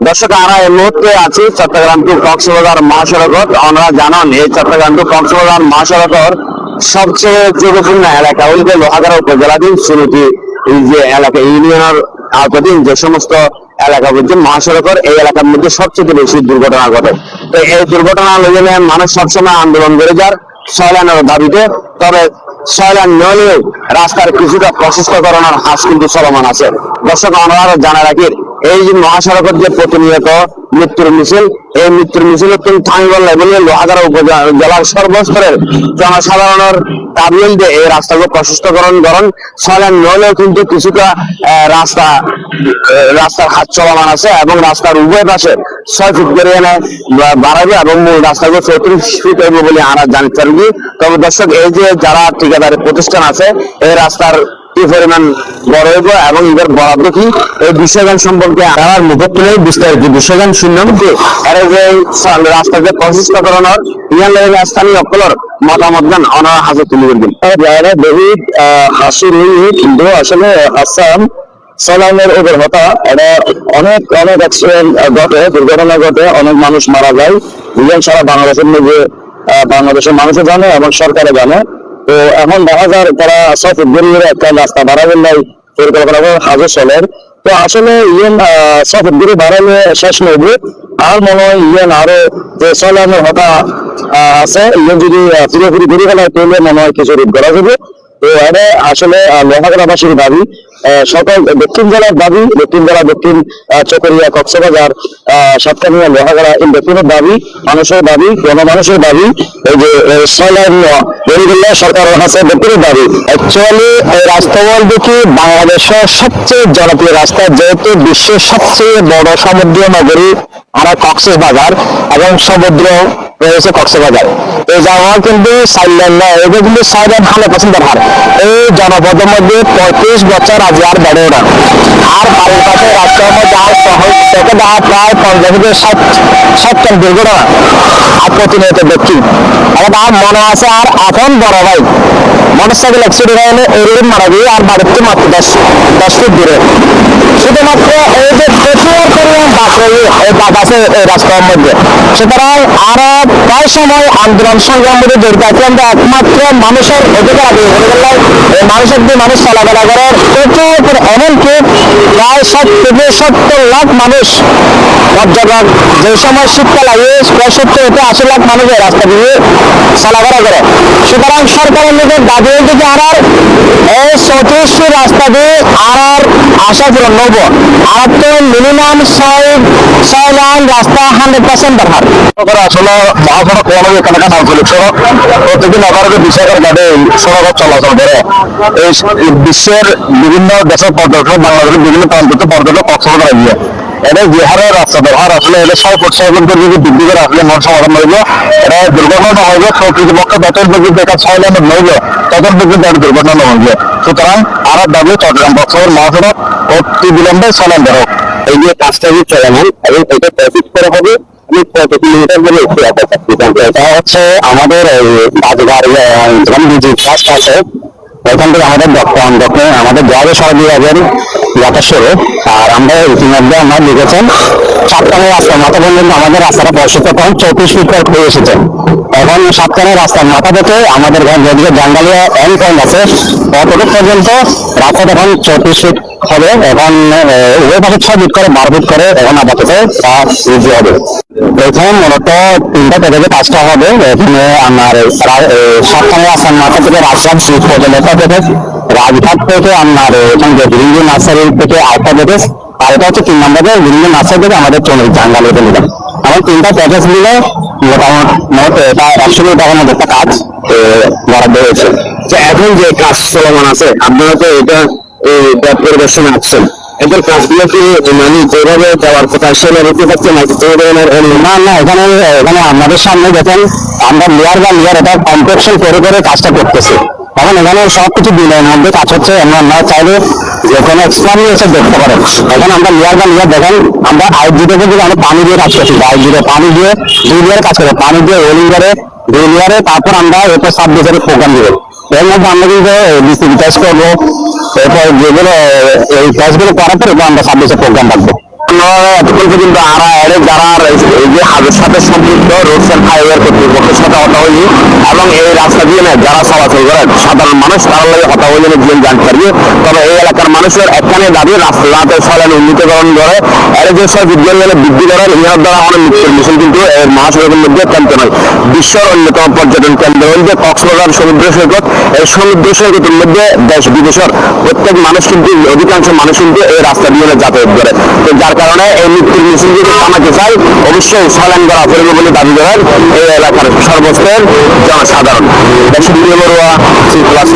দর্শক, আমরা এই মুহূর্তে আছি চট্টগ্রাম টু কক্সবাজার মহাসড়কত। আপনারা জানেন এই চট্টগ্রাম টু কক্সবাজার মহাসড়কর সবচেয়ে ঝুঁকিপূর্ণ এলাকা হইতে লোহাগাড়া উপজেলাধীন সুরুতি এই যে এলাকা ইউনিয়নের আওতাধীন যে সমস্ত এলাকা বলছে মহাসড়কের এই এলাকার মধ্যে সবচেয়ে বেশি দুর্ঘটনা ঘটে। তো এই দুর্ঘটনা লইলে মানুষ সবসময় আন্দোলন করে যার সয়লানের দাবিতে। তবে সয়লান নইলেও রাস্তার কিছুটা প্রশস্তকরণের হাস কিন্তু চলমান আছে। দর্শক, আমরা জানা রাখি এই যে মহাসড়কের যে প্রতিনিয়ত মৃত্যুর মিছিল, এই মৃত্যুর মিছিল কিন্তু থামিবার বলে লোহাগাড়া উপজেলার সর্বস্তরের জনসাধারণের দাবি হইতে এই রাস্তাকে প্রশস্তকরণ করেন। সয়লান নইলেও কিন্তু কিছুটা রাস্তার হাত চলমান আছে এবং রাস্তার উভয় পাশে 6 ফিট করে এনে বাড়াবে এবং মূল রাস্তাকে 34 ফিট হইব বলে আমরা জানতে পারি। তবে দর্শক, এই যে যারা ঠিকাদারি প্রতিষ্ঠান আছে এই রাস্তার কি পরিমাণ বড় হইব এবং এদের বরাদ্দ কি এই বিষয়গান সম্পর্কে আমার মুখে তুলে বিস্তারিত বিষয়গান শুনলাম যে রাস্তাকে প্রশস্তকরণের স্থানীয় অকলর মতামত গান অনার হাজর তুলে দিন। বহুত হাসির কিন্তু আসলে আসাম সলানের ওদের হতা এটা অনেক অ্যাক্সিডেন্ট ঘটে, দুর্ঘটনা ঘটে, অনেক মানুষ মারা যায়। সারা বাংলাদেশের মধ্যে বাংলাদেশের মানুষও জানে এবং সরকারও জানে। তো এখন দেখা যায় তারা সব গরিবের একটা রাস্তা বাড়াবেন নাই পরিকল্পনা করে হাজার চলের। তো আসলে সব গরিব বাড়ালে শেষ নেব আর মনে হয় আরো যে সলানের হতা আছে যদি পুরোপুরি ঘুরে ফেলায় তাহলে মনে হয় কিছু রূপ করা যাবে। তো এটা আসলে লোহাগাড়াবাসীর দাবি, সকল দক্ষিণ জেলার দাবি, দক্ষিণ জেলা, দক্ষিণ চকরিয়া, কক্সবাজার, সাতকানিয়া, লোহাগাড়া এই দক্ষিণের দাবি, মানুষের দাবি, গণমানুষের দাবি। এই যে সয়লান সরকারের কাছে দক্ষিণের দাবি। অ্যাকচুয়ালি এই রাস্তা বলতে কি বাংলাদেশের সবচেয়ে জনপ্রিয় রাস্তা, যেহেতু বিশ্বের সবচেয়ে বড় সমুদ্রীয় নগরী আমরা কক্সবাজার এবং সমুদ্র রয়েছে কক্সবাজার। এই জায়গা কিন্তু সাইলেন নয়, এটা কিন্তু সাইলেন 100% হার। এই জনপদের মধ্যে 35 বছর আজ আর বেড়ে ওঠা আর বাড়ির পাশে রাস্তার মধ্যে আর শহর থেকে প্রায় 50 থেকে 60 টন দুর্ঘটনা আর প্রতিনিয়ত দেখি। আমার মনে আছে আর এখন বড় ভাই মোটরসাইকেল অ্যাক্সিডেন্ট হলে এরকম মারা গিয়ে আর বাড়িতে মাত্র 10 ফিট দূরে। শুধুমাত্র এই যে প্রচুর পরিমাণ বাস আছে এই রাস্তার মধ্যে। সুতরাং আরো প্রায় সময় আন্দোলন সংগ্রাম মধ্যে জড়িত আছে। আমরা একমাত্র মানুষের অধিকার আগে বলে গেলাম এই মানুষের দিয়ে মানুষ চলাফেরা করার প্রচুর এমনকি প্রায় 60 থেকে 70 লাখ মানুষ পর্যটক যে সময় শীতকাল আগে প্রায় 70 থেকে 80 লাখ মানুষ এই রাস্তা দিয়ে চলাফেরা করে। সুতরাং সরকারের নিজের দাবি হয়েছে আর এই 34 রাস্তা দিয়ে আর আশা পূরণ নব আর তো মিনিমাম 6 লাইন রাস্তা 100% দরকার। আসলে মহাসড়ক এখানে নাম চলেছে প্রত্যেকদিন নগরের বিশাখার ঘাটে সড়ক চলাচল করে। এই বিশ্বের বিভিন্ন দেশের পর্যটক, বাংলাদেশের বিভিন্ন প্রান্ত পর্যটক কক্সবাজার গিয়ে এটা যে হারে রাস্তা দরকার আসলে এটা 6 যদি বৃদ্ধি করে আসলে মন সমাধান হইব। এটা দুর্ঘটনা না হইবে কর্তৃপক্ষ যত বেশি দেখা 6 লাইনে নইবে তত বেশি দুর্ঘটনা না হইবে। সুতরাং আর দাবি চট্টগ্রাম কক্সবাজার মহাসড়ক অতি বিলম্বে 6 লাইন ধরো। এই যে কাজটা চলমান এবং এটা ট্রাফিক করা হবে কত কিলোমিটার বলে এটা হচ্ছে আমাদের ফার্স্ট আছে ওইখান থেকে আমাদের আমাদের দেওয়া সরাই যাবেন যথেষ্ট। আর আমরা ইতিমধ্যে আমরা লিখেছেন সাতকানের রাস্তা মাথা পর্যন্ত আমাদের রাস্তাটা 34 ফিট হয়ে এসেছে। এখন সাতকানের রাস্তার মাথা থেকে আমাদের যেদিকে জাঙ্গালিয়া এন্ড পয়েন্ট আছে ততটুকু পর্যন্ত রাস্তাটা এখন 34 ফিট হবে। এখন ওই পাশে 6 ফিট করে 12 ফিট করে এখন আপাতত তা ইজি হবে। এখানে মূলত 3টা প্যাকেজে কাজটা হবে। এখানে আমার সাতকানের রাস্তার মাথা থেকে রাজঘাট ব্রিজ পর্যন্ত একটা প্যাকেজ, রাজঘাট থেকে আপনার এখান থেকে বিরিঞ্জি নার্সারি থেকে আরেকটা প্যাকেজ, আর এটা হচ্ছে 3 নম্বরে বিরিঞ্জি নার্সারি থেকে আমাদের জাঙ্গালিয়াতে নিলাম। আমার 3টা প্যাকেজ মিলে মোটামুটি এটা 100 কোটি টাকার মধ্যে একটা কাজ বরাদ্দ হয়েছে। এখন যে কাজ চলমান আছে আপনারা তো এটা পরিদর্শনে আসছেন, এদের কাজগুলো কি মানে যেভাবে যাওয়ার কথা সেটা রুখে থাকছে নাকি? না না, এখানে আমাদের সামনে দেখেন আমরা লেয়ার বা লেয়ার এটা কমপ্লেকশন করে কাজটা করতেছি। এখন এখানে সবকিছু দিনের মধ্যে কাজ হচ্ছে। আমরা চাইলে যে কোনো এক্সপ্লানেশন দেখতে পারেন। এখন আমরা লেয়ার বা লেয়ার দেখেন আমরা আইজিতে কিন্তু আমরা পানি দিয়ে কাজ করছি। আইজিতে পানি দিয়ে 2 লেয়ার কাজ করবো, পানি দিয়ে ওয়েলিং করে 2 লেয়ারে, তারপর আমরা এরপর সাবডিভিশনের প্রোগ্রাম দেবো। এর মধ্যে আমরা কিন্তু ডিসিবি কাজ করবো, এরপর যেগুলো এই কাজগুলো করার পর আমরা সাবডিভিশন প্রোগ্রাম রাখবো। এতক্ষণ পর্যন্ত যারা এই যে হাজের সাথে সম্পৃক্ত রোড অ্যান্ড হাইওয়ে কর্তৃপক্ষের সাথে কথা হয়নি এবং এই রাস্তা দিয়ে যারা চলাচল করে সাধারণ মানুষ তারা লাগে কথা হইলে জীবন জানতে পারবে। তবে এই এলাকার মানুষের একখানে দাবি রাস্তাঘাটে চলেন উন্নীতকরণ করে এর যে সব বিজ্ঞান বৃদ্ধি করেন ইহার দ্বারা অনেক মৃত্যুর মিছিল কিন্তু এই মহাসড়কের মধ্যে কেন্দ্র নয়। বিশ্বের অন্যতম পর্যটন কেন্দ্র হচ্ছে কক্সবাজার সমুদ্র সৈকত। এই সমুদ্র সৈকতের মধ্যে দেশ বিদেশের প্রত্যেক মানুষ কিন্তু অধিকাংশ মানুষ কিন্তু এই রাস্তা দিয়ে যাতায়াত করে। তো যার কারণে এই মৃত্যুর মিছিল যদি থামাতে চাই অবশ্যই চলেন করা পড়বে বলে দাবি করেন এই এলাকার সর্বস্তরের জনসাধারণ। দেশের বড়ুয়া, প্লাস